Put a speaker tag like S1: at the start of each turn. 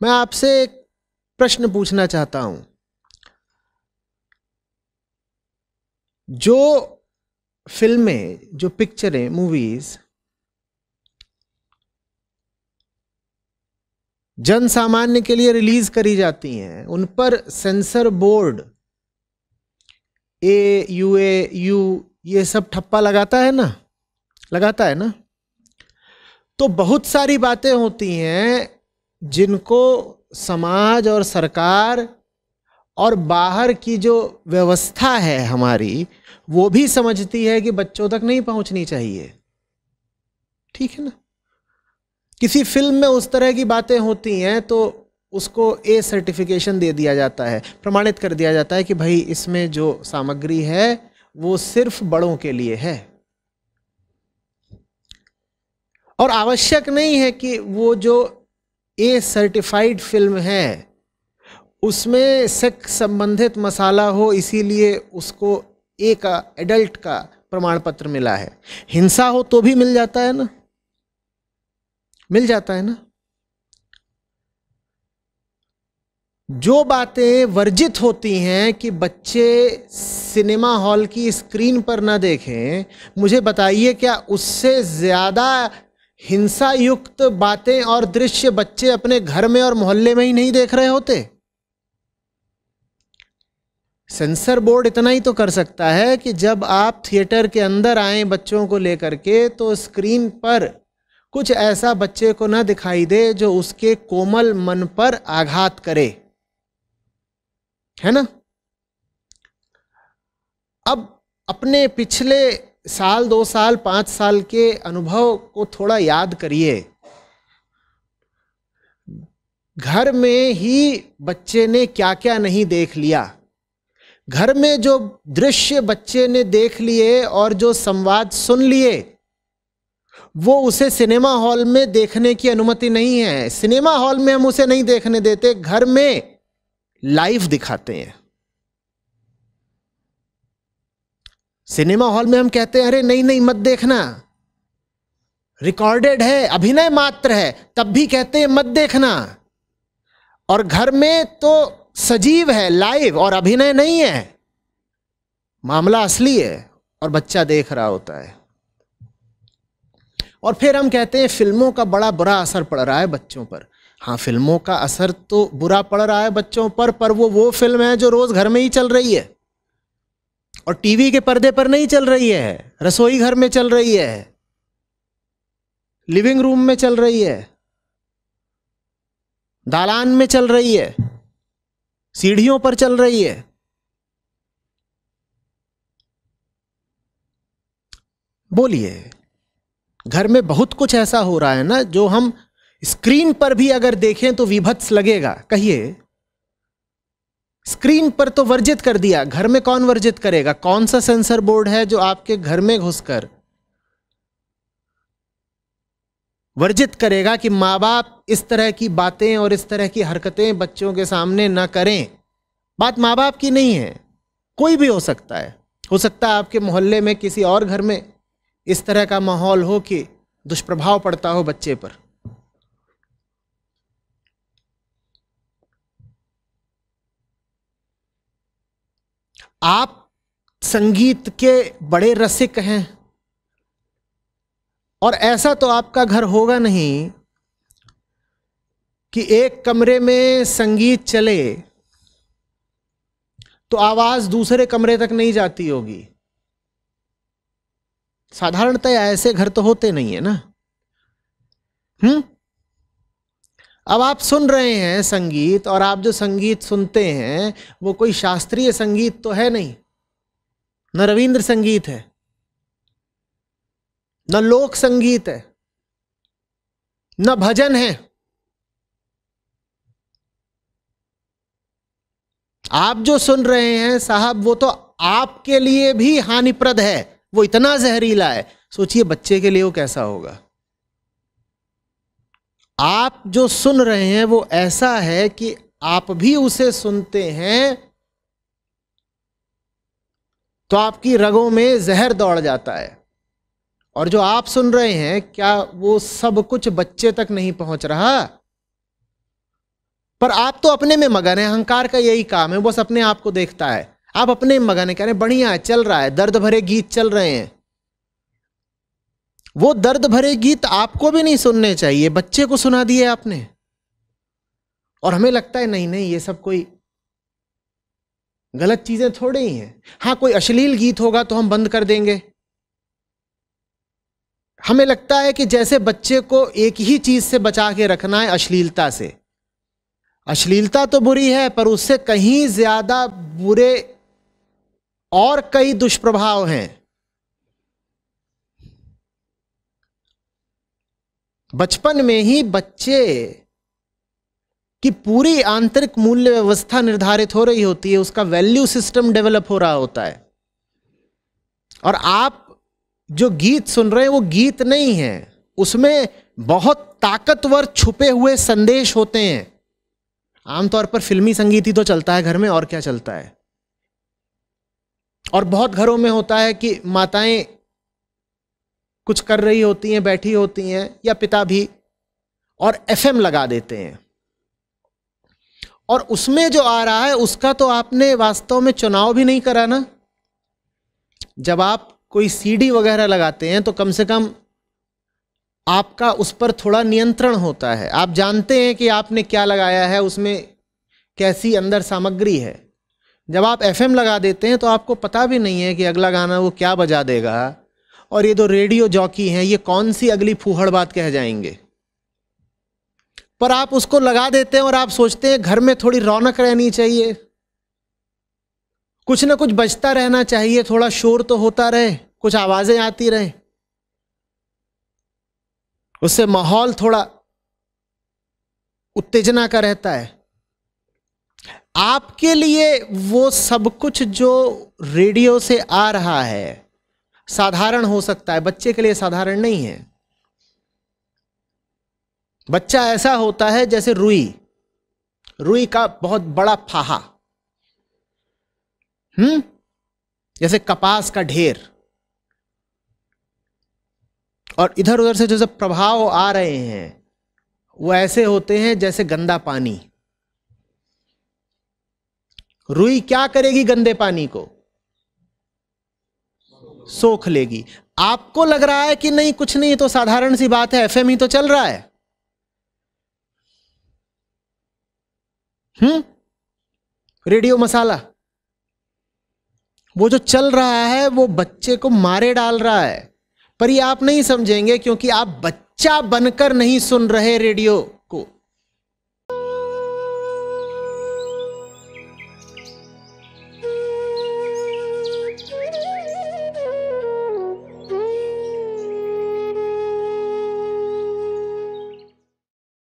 S1: मैं आपसे एक प्रश्न पूछना चाहता हूं। जो फिल्में, जो पिक्चरें, मूवीज जन सामान्य के लिए रिलीज करी जाती हैं, उन पर सेंसर बोर्ड AUAU ये सब ठप्पा लगाता है ना, लगाता है ना। तो बहुत सारी बातें होती हैं जिनको समाज और सरकार और बाहर की जो व्यवस्था है हमारी, वो भी समझती है कि बच्चों तक नहीं पहुंचनी चाहिए। ठीक है ना। किसी फिल्म में उस तरह की बातें होती हैं तो उसको A सर्टिफिकेशन दे दिया जाता है, प्रमाणित कर दिया जाता है कि भाई इसमें जो सामग्री है वो सिर्फ बड़ों के लिए है। और आवश्यक नहीं है कि वो जो A सर्टिफाइड फिल्म है उसमें सेक्स संबंधित मसाला हो, इसीलिए उसको A का, एडल्ट का प्रमाण पत्र मिला है। हिंसा हो तो भी मिल जाता है ना, मिल जाता है ना। जो बातें वर्जित होती हैं कि बच्चे सिनेमा हॉल की स्क्रीन पर ना देखें, मुझे बताइए क्या उससे ज्यादा हिंसा युक्त बातें और दृश्य बच्चे अपने घर में और मोहल्ले में ही नहीं देख रहे होते? सेंसर बोर्ड इतना ही तो कर सकता है कि जब आप थिएटर के अंदर आए बच्चों को लेकर के, तो स्क्रीन पर कुछ ऐसा बच्चे को ना दिखाई दे जो उसके कोमल मन पर आघात करे, है ना। अब अपने पिछले साल, 2 साल, 5 साल के अनुभव को थोड़ा याद करिए। घर में ही बच्चे ने क्या क्या नहीं देख लिया। घर में जो दृश्य बच्चे ने देख लिए और जो संवाद सुन लिए, वो उसे सिनेमा हॉल में देखने की अनुमति नहीं है। सिनेमा हॉल में हम उसे नहीं देखने देते, घर में लाइव दिखाते हैं। सिनेमा हॉल में हम कहते हैं अरे नहीं नहीं मत देखना, रिकॉर्डेड है, अभिनय मात्र है, तब भी कहते हैं मत देखना। और घर में तो सजीव है, लाइव, और अभिनय नहीं है, मामला असली है और बच्चा देख रहा होता है। और फिर हम कहते हैं फिल्मों का बड़ा बुरा असर पड़ रहा है बच्चों पर। हाँ, फिल्मों का असर तो बुरा पड़ रहा है बच्चों पर वो फिल्म है जो रोज घर में ही चल रही है और टीवी के पर्दे पर नहीं चल रही है, रसोई घर में चल रही है, लिविंग रूम में चल रही है, दालान में चल रही है, सीढ़ियों पर चल रही है। बोलिए, घर में बहुत कुछ ऐसा हो रहा है ना जो हम स्क्रीन पर भी अगर देखें तो विभत्स लगेगा। कहिए, स्क्रीन पर तो वर्जित कर दिया, घर में कौन वर्जित करेगा? कौन सा सेंसर बोर्ड है जो आपके घर में घुसकर वर्जित करेगा कि माँ बाप इस तरह की बातें और इस तरह की हरकतें बच्चों के सामने ना करें? बात माँ बाप की नहीं है, कोई भी हो सकता है। हो सकता है आपके मोहल्ले में किसी और घर में इस तरह का माहौल हो कि दुष्प्रभाव पड़ता हो बच्चे पर। आप संगीत के बड़े रसिक हैं और ऐसा तो आपका घर होगा नहीं कि एक कमरे में संगीत चले तो आवाज दूसरे कमरे तक नहीं जाती होगी। साधारणतः ऐसे घर तो होते नहीं है ना। अब आप सुन रहे हैं संगीत, और आप जो संगीत सुनते हैं वो कोई शास्त्रीय संगीत तो है नहीं, न रविंद्र संगीत है, न लोक संगीत है, न भजन है। आप जो सुन रहे हैं साहब, वो तो आपके लिए भी हानिप्रद है, वो इतना जहरीला है। सोचिए बच्चे के लिए वो कैसा होगा। आप जो सुन रहे हैं वो ऐसा है कि आप भी उसे सुनते हैं तो आपकी रगों में जहर दौड़ जाता है। और जो आप सुन रहे हैं, क्या वो सब कुछ बच्चे तक नहीं पहुंच रहा? पर आप तो अपने में मगन है। अहंकार का यही काम है, बस अपने आप को देखता है। आप अपने में मगन है, कह रहे बढ़िया है, चल रहा है, दर्द भरे गीत चल रहे हैं। वो दर्द भरे गीत आपको भी नहीं सुनने चाहिए, बच्चे को सुना दिए आपने। और हमें लगता है नहीं नहीं, ये सब कोई गलत चीजें थोड़े ही हैं। हाँ, कोई अश्लील गीत होगा तो हम बंद कर देंगे। हमें लगता है कि जैसे बच्चे को एक ही चीज से बचा के रखना है, अश्लीलता से। अश्लीलता तो बुरी है, पर उससे कहीं ज्यादा बुरे और कई दुष्प्रभाव हैं। बचपन में ही बच्चे की पूरी आंतरिक मूल्य व्यवस्था निर्धारित हो रही होती है, उसका वैल्यू सिस्टम डेवलप हो रहा होता है। और आप जो गीत सुन रहे हैं वो गीत नहीं है, उसमें बहुत ताकतवर छुपे हुए संदेश होते हैं। आमतौर पर फिल्मी संगीत ही तो चलता है घर में, और क्या चलता है। और बहुत घरों में होता है कि माताएं कुछ कर रही होती हैं, बैठी होती हैं, या पिता भी, और एफएम लगा देते हैं। और उसमें जो आ रहा है उसका तो आपने वास्तव में चुनाव भी नहीं करा ना। जब आप कोई सीडी वगैरह लगाते हैं तो कम से कम आपका उस पर थोड़ा नियंत्रण होता है। आप जानते हैं कि आपने क्या लगाया है, उसमें कैसी अंदर सामग्री है। जब आप एफएम लगा देते हैं तो आपको पता भी नहीं है कि अगला गाना वो क्या बजा देगा, और ये जो रेडियो जॉकी हैं ये कौन सी अगली फूहड़ बात कह जाएंगे। पर आप उसको लगा देते हैं और आप सोचते हैं घर में थोड़ी रौनक रहनी चाहिए, कुछ ना कुछ बजता रहना चाहिए, थोड़ा शोर तो होता रहे, कुछ आवाजें आती रहे, उससे माहौल थोड़ा उत्तेजना का रहता है। आपके लिए वो सब कुछ जो रेडियो से आ रहा है साधारण हो सकता है, बच्चे के लिए साधारण नहीं है। बच्चा ऐसा होता है जैसे रुई का बहुत बड़ा फाहा, जैसे कपास का ढेर, और इधर उधर से जो सब प्रभाव आ रहे हैं वो ऐसे होते हैं जैसे गंदा पानी। रुई क्या करेगी? गंदे पानी को सोख लेगी। आपको लग रहा है कि नहीं कुछ नहीं, तो साधारण सी बात है, एफएम ही तो चल रहा है। रेडियो मसाला, वो जो चल रहा है वो बच्चे को मारे डाल रहा है। पर ये आप नहीं समझेंगे क्योंकि आप बच्चा बनकर नहीं सुन रहे रेडियो को,